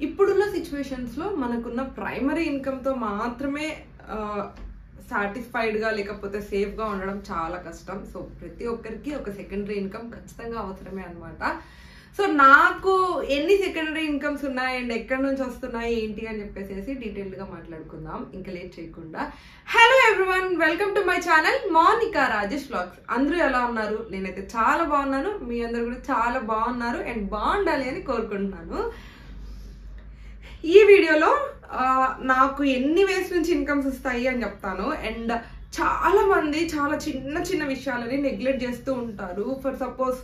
ఇప్పుడున్న సిచ్యువేషన్స్లో మనకున్న ప్రైమరీ ఇన్కమ్తో మాత్రమే సాటిస్ఫైడ్గా లేకపోతే సేఫ్గా ఉండడం చాలా కష్టం. సో ప్రతి ఒక్కరికి ఒక సెకండరీ ఇన్కమ్ ఖచ్చితంగా అవసరమే అనమాట. సో నాకు ఎన్ని సెకండరీ ఇన్కమ్స్ ఉన్నాయి అండ్ ఎక్కడి నుంచి వస్తున్నాయి ఏంటి అని చెప్పేసి డీటెయిల్డ్గా మాట్లాడుకుందాం ఇంకా లేట్ చేయకుండా. Hello everyone, welcome to my channel Monika Rajesh vlogs. అందరూ ఎలా ఉన్నారు? నేనైతే చాలా బాగున్నాను, మీ అందరూ కూడా చాలా బాగున్నారు అండ్ బాగుండాలి అని కోరుకుంటున్నాను. ఈ వీడియోలో నాకు ఎన్ని వేస్ నుంచి ఇన్కమ్స్ వస్తాయి అని చెప్తాను. అండ్ చాలా మంది చాలా చిన్న చిన్న విషయాలని నెగ్లెక్ట్ చేస్తూ ఉంటారు. ఫర్ సపోజ్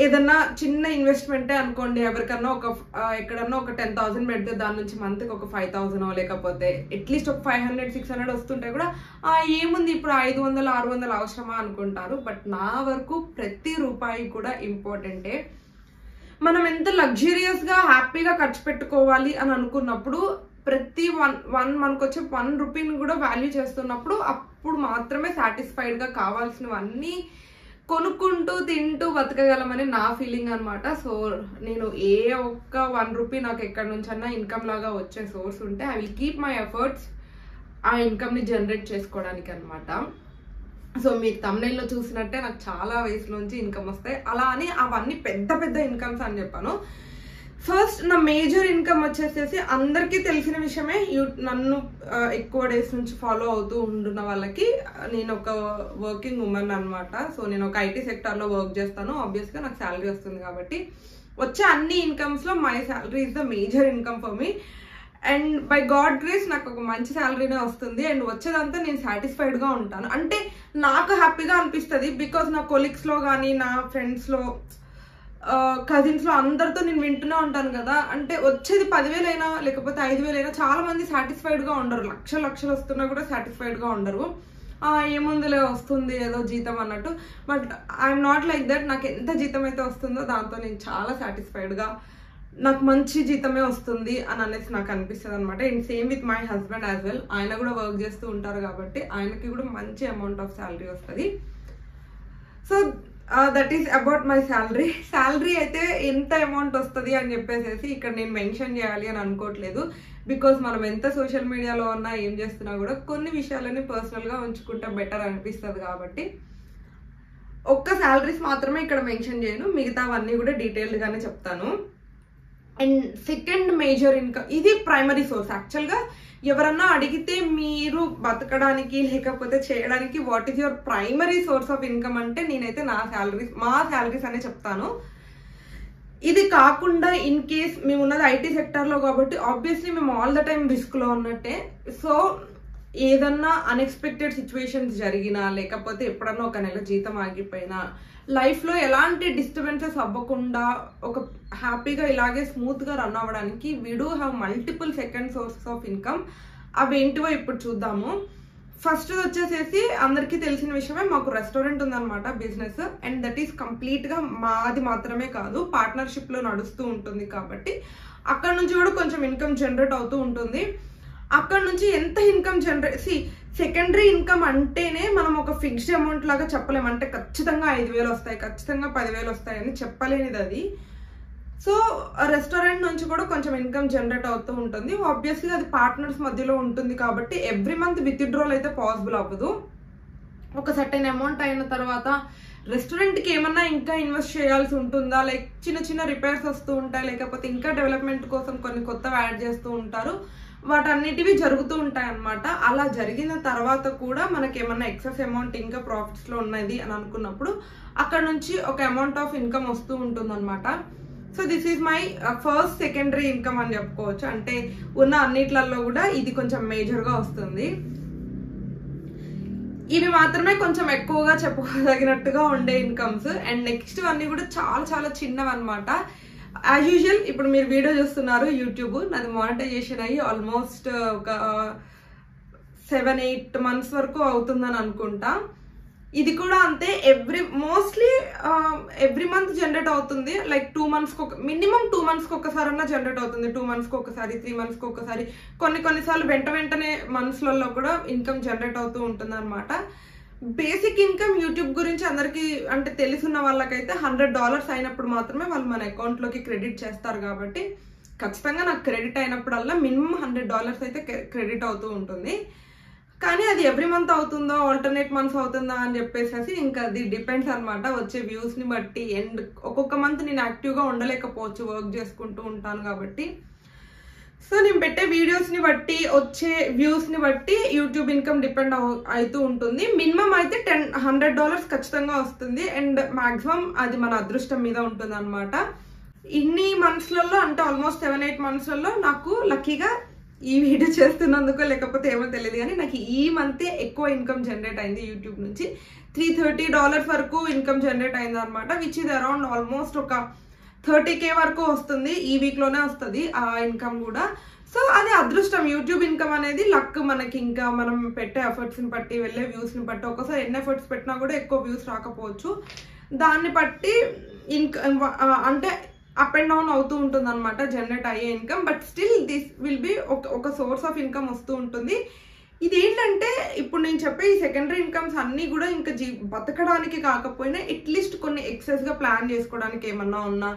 ఏదన్నా చిన్న ఇన్వెస్ట్మెంటే అనుకోండి, ఎవరికన్నా ఎక్కడన్నా ఒక 10,000 పెడితే దాని నుంచి మంత్కి ఒక 5,000 లేకపోతే అట్లీస్ట్ ఒక 500-600 వస్తుంటే కూడా ఏముంది ఇప్పుడు 500-600 అవసరమా అనుకుంటారు. బట్ నా వరకు ప్రతి రూపాయి కూడా ఇంపార్టెంటే. మనం ఎంత లగ్జరియస్గా హ్యాపీగా ఖర్చు పెట్టుకోవాలి అని అనుకున్నప్పుడు ప్రతి మనకు వచ్చే 1 రూపీని కూడా వాల్యూ చేస్తున్నప్పుడు అప్పుడు మాత్రమే సాటిస్ఫైడ్గా కావాల్సినవన్నీ కొనుక్కుంటూ తింటూ బతకగలమని నా ఫీలింగ్ అనమాట. సో నేను ఏ ఒక్క 1 రూపీ నాకు ఎక్కడి నుంచన్నా ఇన్కమ్ లాగా వచ్చే సోర్స్ ఉంటే I will keep my efforts ఆ ఇన్కమ్ని జనరేట్ చేసుకోవడానికి అనమాట. సో మీరు తమ్నైల్లో చూసినట్టే నాకు చాలా వయసులోంచి ఇన్కమ్ వస్తాయి. అలా అని అవన్నీ పెద్ద పెద్ద ఇన్కమ్స్ అని చెప్పాను. ఫస్ట్ నా మేజర్ ఇన్కమ్ వచ్చేసేసి అందరికీ తెలిసిన విషయమే. నన్ను ఎక్కువ డేస్ నుంచి ఫాలో అవుతూ ఉంటున్న వాళ్ళకి, నేను ఒక వర్కింగ్ ఉమెన్ అనమాట. సో నేను ఒక ఐటీ సెక్టార్లో వర్క్ చేస్తాను. ఆబ్వియస్గా నాకు శాలరీ వస్తుంది కాబట్టి వచ్చే అన్ని ఇన్కమ్స్లో my salary is the major income for me. And by God grace నాకు ఒక మంచి శాలరీనే వస్తుంది అండ్ వచ్చేదంతా నేను సాటిస్ఫైడ్గా ఉంటాను. అంటే నాకు హ్యాపీగా అనిపిస్తుంది. బికాజ్ నా కొలీగ్స్లో కానీ నా ఫ్రెండ్స్లో కజిన్స్లో అందరితో నేను వింటూనే ఉంటాను కదా. అంటే వచ్చేది 10,000 అయినా లేకపోతే 5,000 అయినా చాలా మంది సాటిస్ఫైడ్గా ఉండరు. లక్షలు వస్తున్నా కూడా సాటిస్ఫైడ్గా ఉండరు. ఏముందిలే వస్తుంది ఏదో జీతం అన్నట్టు. But I'm not like that. నాకు ఎంత జీతం అయితే వస్తుందో దాంతో నేను చాలా సాటిస్ఫైడ్గా, నాకు మంచి జీతమే వస్తుంది అని అనేసి నాకు అనిపిస్తుంది అనమాట. And same with my husband as well. ఆయన కూడా వర్క్ చేస్తూ ఉంటారు కాబట్టి ఆయనకి కూడా మంచి అమౌంట్ ఆఫ్ శాలరీ వస్తుంది. So that is about my salary. Salary అయితే ఎంత అమౌంట్ వస్తుంది అని చెప్పేసి ఇక్కడ నేను మెన్షన్ చేయాలి అని అనుకోవట్లేదు. బికాజ్ మనం ఎంత సోషల్ మీడియాలో ఉన్నా ఏం చేస్తున్నా కూడా కొన్ని విషయాలని పర్సనల్గా ఉంచుకుంటే బెటర్ అనిపిస్తుంది కాబట్టి ఒక్క శాలరీస్ మాత్రమే ఇక్కడ మెన్షన్ చేయను, మిగతావన్నీ కూడా డీటెయిల్డ్గానే చెప్తాను. అండ్ సెకండ్ మేజర్ ఇన్కమ్, ఇది ప్రైమరీ సోర్స్. యాక్చువల్గా ఎవరన్నా అడిగితే మీరు బతకడానికి లేకపోతే చేయడానికి what is your primary source of income అంటే నేనైతే మా శాలరీస్ అనే చెప్తాను. ఇది కాకుండా ఇన్ కేస్ మేము ఉన్నది ఐటీ సెక్టార్లో కాబట్టి ఆబ్వియస్లీ మేము ఆల్ ద టైమ్ రిస్క్లో ఉన్నట్టే. సో ఏదన్నా అన్ఎక్స్పెక్టెడ్ సిచ్యువేషన్స్ జరిగినా లేకపోతే ఎప్పుడన్నా ఒక నెల జీతం ఆగిపోయినా లైఫ్లో ఎలాంటి డిస్టర్బెన్సెస్ అవ్వకుండా ఒక హ్యాపీగా ఇలాగే స్మూత్గా రన్ అవ్వడానికి we do have multiple second sources of income. అవి ఏంటివో ఇప్పుడు చూద్దాము. ఫస్ట్ వచ్చేసేసి అందరికీ తెలిసిన విషయమే, మాకు రెస్టారెంట్ ఉందన్నమాట, బిజినెస్. అండ్ దట్ ఈస్ కంప్లీట్గా మాది మాత్రమే కాదు, పార్ట్నర్షిప్లో నడుస్తూ ఉంటుంది కాబట్టి అక్కడ నుంచి కూడా కొంచెం ఇన్కమ్ జనరేట్ అవుతూ ఉంటుంది. అక్కడ నుంచి ఎంత ఇన్కమ్ సెకండరీ ఇన్కమ్ అంటేనే మనం ఒక ఫిక్స్డ్ అమౌంట్ లాగా చెప్పలేము. అంటే ఖచ్చితంగా 5,000 వస్తాయి, ఖచ్చితంగా 10,000 వస్తాయి అని చెప్పలేనిది అది. సో రెస్టారెంట్ నుంచి కూడా కొంచెం ఇన్కమ్ జనరేట్ అవుతూ ఉంటుంది. ఆబ్వియస్లీ అది పార్ట్నర్స్ మధ్యలో ఉంటుంది కాబట్టి ఎవ్రీ మంత్ విత్డ్రాల్ అయితే పాసిబుల్ అవ్వదు. ఒక సర్టెన్ అమౌంట్ అయిన తర్వాత రెస్టారెంట్కి ఏమన్నా ఇంకా ఇన్వెస్ట్ చేయాల్సి ఉంటుందా, లైక్ చిన్న చిన్న రిపేర్స్ వస్తూ ఉంటాయి, లేకపోతే ఇంకా డెవలప్మెంట్ కోసం కొన్ని కొత్తవి యాడ్ చేస్తూ ఉంటారు, వాటన్నిటివి జరుగుతూ ఉంటాయి అన్నమాట. అలా జరిగిన తర్వాత కూడా మనకి ఏమన్నా ఎక్సెస్ అమౌంట్ ఇంకా ప్రాఫిట్స్లో ఉన్నది అని అనుకున్నప్పుడు అక్కడ నుంచి ఒక అమౌంట్ ఆఫ్ ఇన్కమ్ వస్తూ ఉంటుంది అనమాట. So this is my first secondary income అని చెప్పుకోవచ్చు. అంటే ఉన్న అన్నిట్లలో కూడా ఇది కొంచెం మేజర్గా వస్తుంది. ఇవి మాత్రమే కొంచెం ఎక్కువగా చెప్పుకోదగినట్టుగా ఉండే ఇన్కమ్స్. అండ్ నెక్స్ట్ అన్నీ కూడా చాలా చాలా చిన్నవి అనమాట. యాజ్ యూజువల్ ఇప్పుడు మీరు వీడియో చూస్తున్నారు, యూట్యూబ్ నాది మానిటైజేషన్ అయ్యి ఆల్మోస్ట్ ఒక 7-8 months వరకు అవుతుందని అనుకుంటా. ఇది కూడా అంతే, మోస్ట్లీ ఎవ్రీ మంత్ జనరేట్ అవుతుంది. లైక్ 2 monthsకి మినిమం 2 monthsకి ఒకసారి అన్నా జనరేట్ అవుతుంది. 2 monthsకి ఒకసారి, 3 monthsకి ఒకసారి, కొన్నిసార్లు వెంటనే మంత్స్లలో కూడా ఇన్కమ్ జనరేట్ అవుతూ ఉంటుంది అనమాట. బేసిక్ ఇన్కమ్ యూట్యూబ్ గురించి అందరికీ అంటే తెలుసున్న వాళ్ళకైతే $100 అయినప్పుడు మాత్రమే వాళ్ళు మన అకౌంట్లోకి క్రెడిట్ చేస్తారు కాబట్టి ఖచ్చితంగా నాకు క్రెడిట్ అయినప్పుడల్లా మినిమం $100 అయితే క్రెడిట్ అవుతూ ఉంటుంది. కానీ అది ఎవ్రీ మంత్ అవుతుందో ఆల్టర్నేట్ మంత్స్ అవుతుందా అని చెప్పేసి ఇంకా అది డిపెండ్స్ అనమాట వచ్చే వ్యూస్ని బట్టి. అండ్ ఒక్కొక్క మంత్ నేను యాక్టివ్గా ఉండలేకపోవచ్చు, వర్క్ చేసుకుంటూ ఉంటాను కాబట్టి. సో నేను పెట్టే వీడియోస్ని బట్టి వచ్చే వ్యూస్ని బట్టి యూట్యూబ్ ఇన్కమ్ డిపెండ్ అవుతూ ఉంటుంది. మినిమం అయితే $100 ఖచ్చితంగా వస్తుంది. అండ్ మాక్సిమం అది మన అదృష్టం మీద ఉంటుంది అనమాట. ఇన్ని మంత్స్లలో అంటే ఆల్మోస్ట్ 7-8 మంత్స్లలో నాకు లక్కీగా ఈ వీడియో చేస్తున్నందుకో లేకపోతే ఏమో తెలియదు కానీ నాకు ఈ మంతే ఎక్కువ ఇన్కమ్ జనరేట్ అయింది యూట్యూబ్ నుంచి. $330 వరకు ఇన్కమ్ జనరేట్ అయింది అనమాట. విచ్ ఇది అరౌండ్ ఆల్మోస్ట్ ఒక 30K వరకు వస్తుంది. ఈ వీక్లోనే వస్తుంది ఆ ఇన్కమ్ కూడా. సో అది అదృష్టం. యూట్యూబ్ ఇన్కమ్ అనేది లక్ మనకి. ఇంకా మనం పెట్టే ఎఫర్ట్స్ని బట్టి వెళ్ళే వ్యూస్ని బట్టి ఒక్కోసారి ఎన్ని ఎఫర్ట్స్ పెట్టినా కూడా ఎక్కువ వ్యూస్ రాకపోవచ్చు. దాన్ని బట్టి అంటే అప్ అండ్ డౌన్ అవుతూ ఉంటుంది అనమాట జనరేట్ అయ్యే income. But still this will be ఒక సోర్స్ ఆఫ్ ఇన్కమ్ వస్తూ ఉంటుంది. ఇదేంటంటే ఇప్పుడు నేను చెప్పే ఈ సెకండరీ ఇన్కమ్స్ అన్నీ కూడా ఇంకా బతకడానికి కాకపోయినా అట్లీస్ట్ కొన్ని ఎక్సెస్గా ప్లాన్ చేసుకోవడానికి ఏమన్నా ఉన్నా,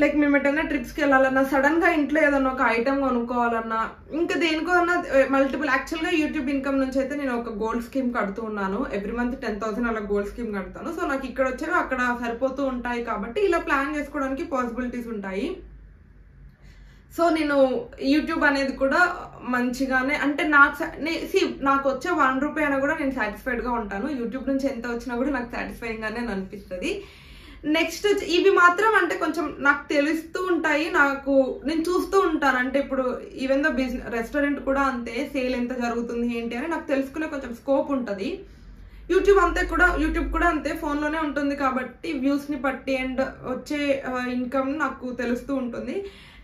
లైక్ మేము ఎటన్నా ట్రిప్స్కి వెళ్ళాలన్నా, సడన్గా ఇంట్లో ఏదన్నా ఒక ఐటమ్ కొనుక్కోవాలన్నా, ఇంకా దేనికో అన్నా మల్టిపుల్. యాక్చువల్గా యూట్యూబ్ ఇన్కమ్ నుంచి అయితే నేను ఒక గోల్డ్ స్కీమ్ కడుతూ ఉన్నాను. ఎవ్రీ మంత్ 10,000 అలా గోల్డ్ స్కీమ్ కడతాను. సో నాకు ఇక్కడ వచ్చేవి అక్కడ సరిపోతూ ఉంటాయి కాబట్టి ఇలా ప్లాన్ చేసుకోవడానికి పాసిబిలిటీస్ ఉంటాయి. సో నేను యూట్యూబ్ అనేది కూడా మంచిగానే అంటే నాకు వచ్చే ₹1 అయినా కూడా నేను సాటిస్ఫైడ్గా ఉంటాను. యూట్యూబ్ నుంచి ఎంత వచ్చినా కూడా నాకు సాటిస్ఫైయింగ్గానే అనిపిస్తుంది. నెక్స్ట్ ఇవి మాత్రం అంటే కొంచెం నాకు తెలుస్తూ ఉంటాయి, నేను చూస్తూ ఉంటాను. అంటే ఇప్పుడు ఈవెన్ దో రెస్టారెంట్ కూడా అంతే, సేల్ ఎంత జరుగుతుంది ఏంటి అని నాకు తెలుసుకునే కొంచెం స్కోప్ ఉంటుంది. యూట్యూబ్ కూడా అంతే, ఫోన్లోనే ఉంటుంది కాబట్టి వ్యూస్ని బట్టి అండ్ వచ్చే ఇన్కమ్ నాకు తెలుస్తూ ఉంటుంది.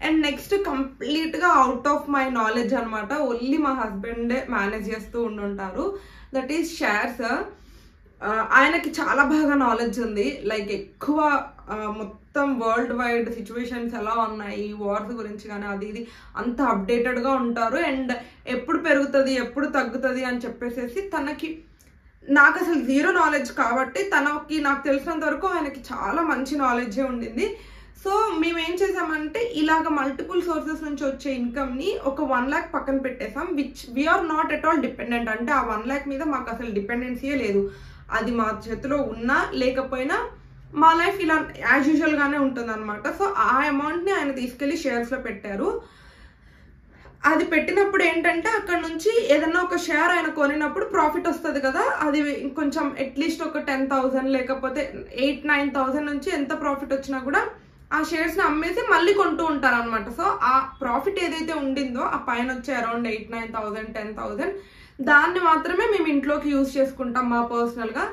అండ్ నెక్స్ట్ కంప్లీట్గా అవుట్ ఆఫ్ మై నాలెడ్జ్ అనమాట. ఓన్లీ మా హస్బెండే మేనేజ్ చేస్తూ ఉండుంటారు. That is shares. ఆయనకి చాలా బాగా నాలెడ్జ్ ఉంది. లైక్ ఎక్కువ మొత్తం వరల్డ్ వైడ్ సిచ్యువేషన్స్ ఎలా ఉన్నాయి, వార్స్ గురించి కానీ అది ఇది అంత అప్డేటెడ్గా ఉంటారు. అండ్ ఎప్పుడు పెరుగుతుంది ఎప్పుడు తగ్గుతుంది అని చెప్పేసి నాకు అసలు జీరో నాలెడ్జ్ కాబట్టి నాకు తెలిసినంత వరకు ఆయనకి చాలా మంచి నాలెడ్జే ఉండింది. సో మేము ఏం చేసామంటే ఇలాగ మల్టిపుల్ సోర్సెస్ నుంచి వచ్చే ఇన్కమ్ని ఒక 1 lakh పక్కన పెట్టేసాం. Which we're not at all dependent. అంటే ఆ 1 lakh మీద మాకు అసలు డిపెండెన్సీయే లేదు. అది మా చేతిలో ఉన్నా లేకపోయినా మా లైఫ్ ఇలా యాజ్ యూజువల్గానే ఉంటుంది అనమాట. సో ఆ అమౌంట్ని ఆయన తీసుకెళ్ళి షేర్స్లో పెట్టారు. అది పెట్టినప్పుడు ఏంటంటే అక్కడ నుంచి ఏదన్నా ఒక షేర్ ఆయన కొనినప్పుడు ప్రాఫిట్ వస్తుంది కదా, అది కొంచెం అట్లీస్ట్ ఒక 10,000 లేకపోతే 8-9,000 నుంచి ఎంత ప్రాఫిట్ వచ్చినా కూడా ఆ షేర్స్ని అమ్మేసి మళ్ళీ కొంటూ ఉంటారు అనమాట. సో ఆ ప్రాఫిట్ ఏదైతే ఉండిందో ఆ పైన వచ్చే అరౌండ్ 8-9,000 10,000 దాన్ని మాత్రమే మేము ఇంట్లోకి యూజ్ చేసుకుంటాం మా పర్సనల్గా.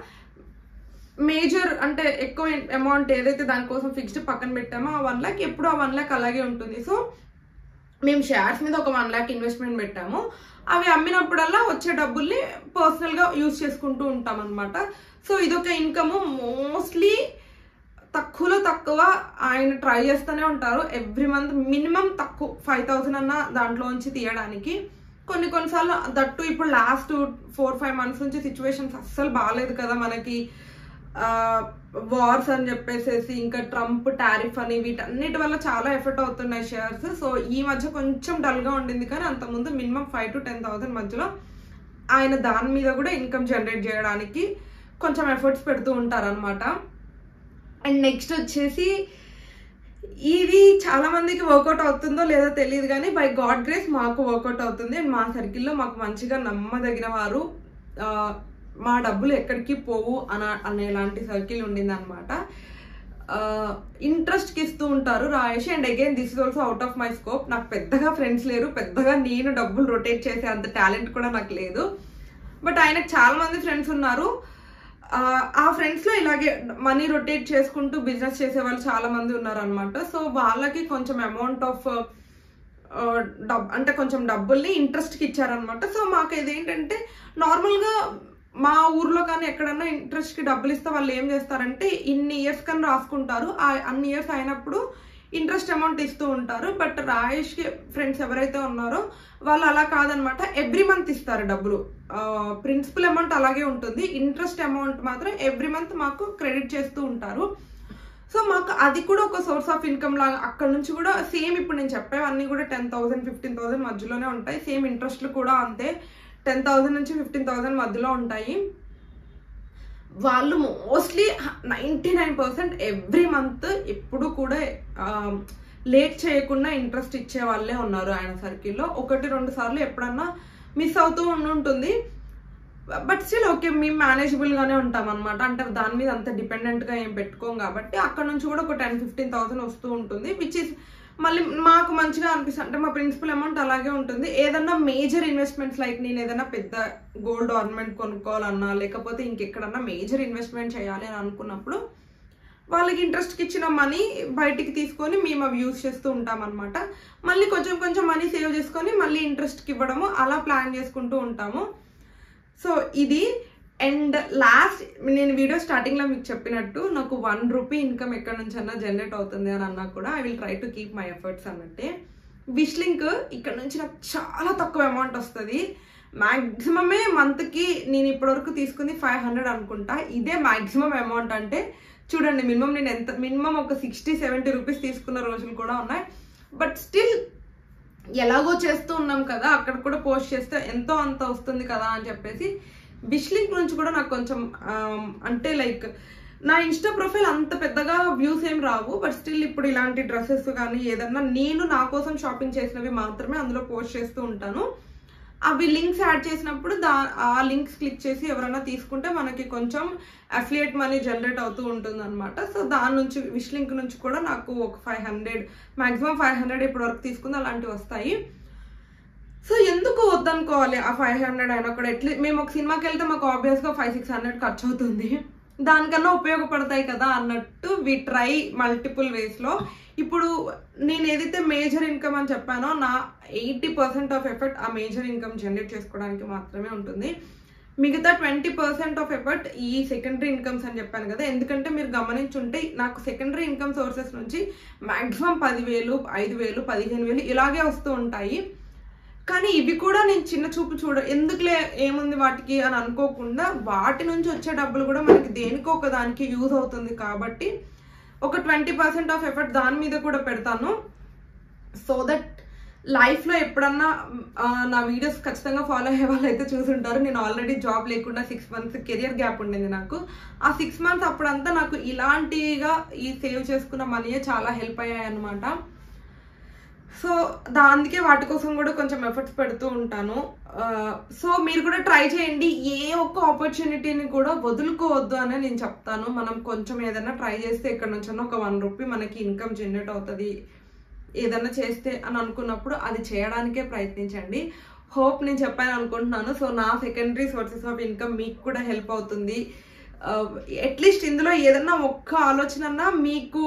మేజర్ అంటే ఎక్కువ అమౌంట్ ఏదైతే దానికోసం ఫిక్స్డ్ పక్కన పెట్టామో ఆ 1 lakh ఎప్పుడు ఆ 1 lakh అలాగే ఉంటుంది. సో మేము షేర్స్ మీద ఒక 1 lakh ఇన్వెస్ట్మెంట్ పెట్టాము. అవి అమ్మినప్పుడల్లా వచ్చే డబ్బుల్ని పర్సనల్గా యూజ్ చేసుకుంటూ ఉంటాం అనమాట. సో ఇదొక ఇన్కమ్. మోస్ట్లీ తక్కువలో తక్కువ ఆయన ట్రై చేస్తూనే ఉంటారు. ఎవ్రీ మంత్ మినిమం తక్కువ 5,000 అన్న దాంట్లోంచి తీయడానికి. కొన్నిసార్లు దట్టు ఇప్పుడు లాస్ట్ 4-5 months నుంచి సిచ్యువేషన్స్ అస్సలు బాగాలేదు కదా మనకి. వార్స్ అని చెప్పేసి ఇంకా ట్రంప్ టారిఫ్ అని వీటన్నిటి వల్ల చాలా ఎఫెక్ట్ అవుతున్నాయి షేర్స్. సో ఈ మధ్య కొంచెం డల్గా ఉండింది కానీ అంతకుముందు మినిమం 5,000 to 10,000 మధ్యలో ఆయన దాని మీద కూడా ఇన్కమ్ జనరేట్ చేయడానికి కొంచెం ఎఫర్ట్స్ పెడుతూ ఉంటారనమాట. అండ్ నెక్స్ట్ వచ్చేసి ఇది చాలా మందికి వర్కౌట్ అవుతుందో లేదో తెలియదు కానీ బై గాడ్ గ్రేస్ మాకు వర్కౌట్ అవుతుంది. అండ్ మా సర్కిల్లో మాకు మంచిగా నమ్మదగిన వారు, మా డబ్బులు ఎక్కడికి పోవు అనేలాంటి సర్కిల్ ఉండింది అనమాట. ఇంట్రెస్ట్కి ఇస్తూ ఉంటారు Rayesh. And again this is also out of my scope. నాకు పెద్దగా ఫ్రెండ్స్ లేరు, పెద్దగా నేను డబ్బులు రొటేట్ చేసే అంత టాలెంట్ కూడా నాకు లేదు. బట్ ఆయనకు చాలా మంది ఫ్రెండ్స్ ఉన్నారు. ఆ ఫ్రెండ్స్లో ఇలాగే మనీ రొటేట్ చేసుకుంటూ బిజినెస్ చేసే వాళ్ళు చాలా మంది ఉన్నారనమాట. సో వాళ్ళకి కొంచెం అమౌంట్ ఆఫ్ అంటే కొంచెం డబ్బుల్ని ఇంట్రెస్ట్కి ఇచ్చారనమాట. సో మాకు ఇదేంటంటే నార్మల్గా మా ఊర్లో కానీ ఎక్కడన్నా ఇంట్రెస్ట్కి డబ్బులు ఇస్తే వాళ్ళు ఏం చేస్తారంటే ఇన్ని ఇయర్స్ కానీ రాసుకుంటారు. అన్ని ఇయర్స్ అయినప్పుడు ఇంట్రెస్ట్ అమౌంట్ ఇస్తూ ఉంటారు. బట్ రాయేష్కి ఫ్రెండ్స్ ఎవరైతే ఉన్నారో వాళ్ళు అలా కాదనమాట, ఎవ్రీ మంత్ ఇస్తారు డబ్బులు. ప్రిన్సిపల్ అమౌంట్ అలాగే ఉంటుంది, ఇంట్రెస్ట్ అమౌంట్ మాత్రం ఎవ్రీ మంత్ మాకు క్రెడిట్ చేస్తూ ఉంటారు. సో మాకు అది కూడా ఒక సోర్స్ ఆఫ్ ఇన్కమ్ లాగా. అక్కడ నుంచి కూడా సేమ్ ఇప్పుడు నేను చెప్పేవన్నీ కూడా 10,000 15,000 మధ్యలోనే ఉంటాయి. సేమ్ ఇంట్రెస్ట్లు కూడా అంతే 10,000 నుంచి 15,000 మధ్యలో ఉంటాయి. వాళ్ళు మోస్ట్లీ 99% ఎవ్రీ మంత్ ఎప్పుడు కూడా లేట్ చేయకుండా ఇంట్రెస్ట్ ఇచ్చే వాళ్ళే ఉన్నారు ఆయన సర్కిల్లో. 1-2 సార్లు ఎప్పుడన్నా మిస్ అవుతూ ఉంటుంది. బట్ స్టిల్ ఓకే, మేము మేనేజబుల్గానే ఉంటాం అనమాట. అంటే దాని మీద అంత డిపెండెంట్గా ఏం పెట్టుకోం కాబట్టి అక్కడ నుంచి కూడా ఒక 10-15,000 వస్తూ ఉంటుంది. విచ్ ఇస్ మళ్ళీ మాకు మంచిగా అనిపిస్తుంది. అంటే మా ప్రిన్సిపల్ అమౌంట్ అలాగే ఉంటుంది. ఏదన్నా మేజర్ ఇన్వెస్ట్మెంట్స్ లైక్ నేను ఏదైనా పెద్ద గోల్డ్ ఆర్నమెంట్ కొనుక్కోవాలన్నా లేకపోతే ఇంకెక్కడన్నా మేజర్ ఇన్వెస్ట్మెంట్ చేయాలి అని అనుకున్నప్పుడు వాళ్ళకి ఇంట్రెస్ట్కి ఇచ్చిన మనీ బయటికి తీసుకొని మేము అవి యూజ్ చేస్తూ ఉంటాం అనమాట. మళ్ళీ కొంచెం కొంచెం మనీ సేవ్ చేసుకొని మళ్ళీ ఇంట్రెస్ట్కి ఇవ్వడము అలా ప్లాన్ చేసుకుంటూ ఉంటాము. సో ఇది. అండ్ లాస్ట్ నేను వీడియో స్టార్టింగ్లో మీకు చెప్పినట్టు నాకు 1 రూపీ ఇన్కమ్ ఎక్కడి నుంచి అన్నా జనరేట్ అవుతుంది అని అన్నా కూడా I will try to keep my efforts అన్నట్టే. విష్ లింక్ ఇక్కడ నుంచి నాకు చాలా తక్కువ అమౌంట్ వస్తుంది. మ్యాక్సిమమే మంత్కి నేను ఇప్పటివరకు తీసుకుంది 500 అనుకుంటా. ఇదే మ్యాక్సిమం అమౌంట్. అంటే చూడండి, మినిమం ఒక 60-70 రూపీస్ తీసుకున్న రోజులు కూడా ఉన్నాయి. బట్ స్టిల్ ఎలాగో చేస్తూ ఉన్నాం కదా, అక్కడ కూడా పోస్ట్ చేస్తే ఎంతో అంత వస్తుంది కదా అని చెప్పేసి విష్ లింక్ నుంచి కూడా నాకు కొంచెం అంటే లైక్ నా ఇన్స్టా ప్రొఫైల్ అంత పెద్దగా వ్యూస్ ఏం రావు. బట్ స్టిల్ ఇప్పుడు ఇలాంటి డ్రెస్సెస్ కానీ ఏదన్నా నేను నా కోసం షాపింగ్ చేసినవి మాత్రమే అందులో పోస్ట్ చేస్తూ ఉంటాను. అవి లింక్స్ యాడ్ చేసినప్పుడు ఆ లింక్స్ క్లిక్ చేసి ఎవరైనా తీసుకుంటే మనకి కొంచెం అఫిలియేట్ మనీ జనరేట్ అవుతూ ఉంటుంది అనమాట. సో దాని నుంచి విష్ లింక్ నుంచి కూడా నాకు ఒక 500 మ్యాక్సిమం 500 ఇప్పటి వరకు తీసుకుంది అలాంటివి వస్తాయి. సో ఎందుకు వద్దనుకోవాలి ఆ 500 అయినా కూడా. మేము ఒక సినిమాకి వెళ్తే మాకు ఆబ్వియస్గా 500-600 ఖర్చు అవుతుంది. దానికన్నా ఉపయోగపడతాయి కదా అన్నట్టు వి ట్రై మల్టిపుల్ వేస్లో. ఇప్పుడు నేను ఏదైతే మేజర్ ఇన్కమ్ అని చెప్పానో నా 80% ఆఫ్ ఎఫర్ట్ ఆ మేజర్ ఇన్కమ్ జనరేట్ చేసుకోవడానికి మాత్రమే ఉంటుంది. మిగతా 20% ఆఫ్ ఎఫర్ట్ ఈ సెకండరీ ఇన్కమ్స్ అని చెప్పాను కదా. ఎందుకంటే మీరు గమనించుంటే నాకు సెకండరీ ఇన్కమ్ సోర్సెస్ నుంచి మ్యాక్సిమం 10,000, 5,000, 15,000 ఇలాగే వస్తూ ఉంటాయి. కానీ ఇవి కూడా నేను చిన్న చూపు ఎందుకులే ఏముంది వాటికి అని అనుకోకుండా వాటి నుంచి వచ్చే డబ్బులు కూడా మనకి దేనికో ఒక దానికి యూజ్ అవుతుంది కాబట్టి ఒక 20% ఆఫ్ ఎఫర్ట్ దాని మీద కూడా పెడతాను. సో దట్ లైఫ్లో ఎప్పుడన్నా నా వీడియోస్ ఖచ్చితంగా ఫాలో అయ్యే వాళ్ళు అయితే చూసుంటారు. నేను ఆల్రెడీ జాబ్ లేకుండా 6 మంత్స్ కెరియర్ గ్యాప్ ఉండేది నాకు. ఆ 6 మంత్స్ అప్పుడంతా నాకు ఇలాంటిగా ఈ సేవ్ చేసుకున్న మనీయే చాలా హెల్ప్ అయ్యాయి అనమాట. సో అందుకే వాటి కోసం కూడా కొంచెం ఎఫర్ట్స్ పెడుతూ ఉంటాను. సో మీరు కూడా ట్రై చేయండి. ఏ ఒక్క ఆపర్చునిటీని కూడా వదులుకోవద్దు అని నేను చెప్తాను. మనం కొంచెం ఏదైనా ట్రై చేస్తే ఎక్కడి నుంచైనా ఒక 1 రూపీ మనకి ఇన్కమ్ జనరేట్ అవుతుంది ఏదైనా చేస్తే అని అనుకున్నప్పుడు అది చేయడానికే ప్రయత్నించండి. హోప్ నేను చెప్పాను అనుకుంటున్నాను. సో నా సెకండరీ సోర్సెస్ ఆఫ్ ఇన్కమ్ మీకు కూడా హెల్ప్ అవుతుంది. అట్లీస్ట్ ఇందులో ఏదన్నా ఒక్క ఆలోచన మీకు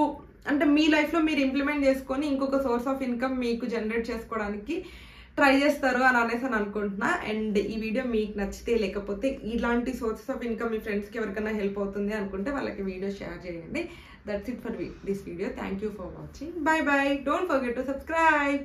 అంటే మీ లైఫ్లో మీరు ఇంప్లిమెంట్ చేసుకొని ఇంకొక సోర్స్ ఆఫ్ ఇన్కమ్ మీకు జనరేట్ చేసుకోవడానికి ట్రై చేస్తారు అని అనేసి అనుకుంటున్నా. అండ్ ఈ వీడియో మీకు నచ్చితే లేకపోతే ఇలాంటి సోర్సెస్ ఆఫ్ ఇన్కమ్ మీ ఫ్రెండ్స్కి ఎవరికైనా హెల్ప్ అవుతుంది అనుకుంటే వాళ్ళకి వీడియో షేర్ చేయండి. That's it for this video. Thank you for watching. Bye bye. Don't forget to subscribe.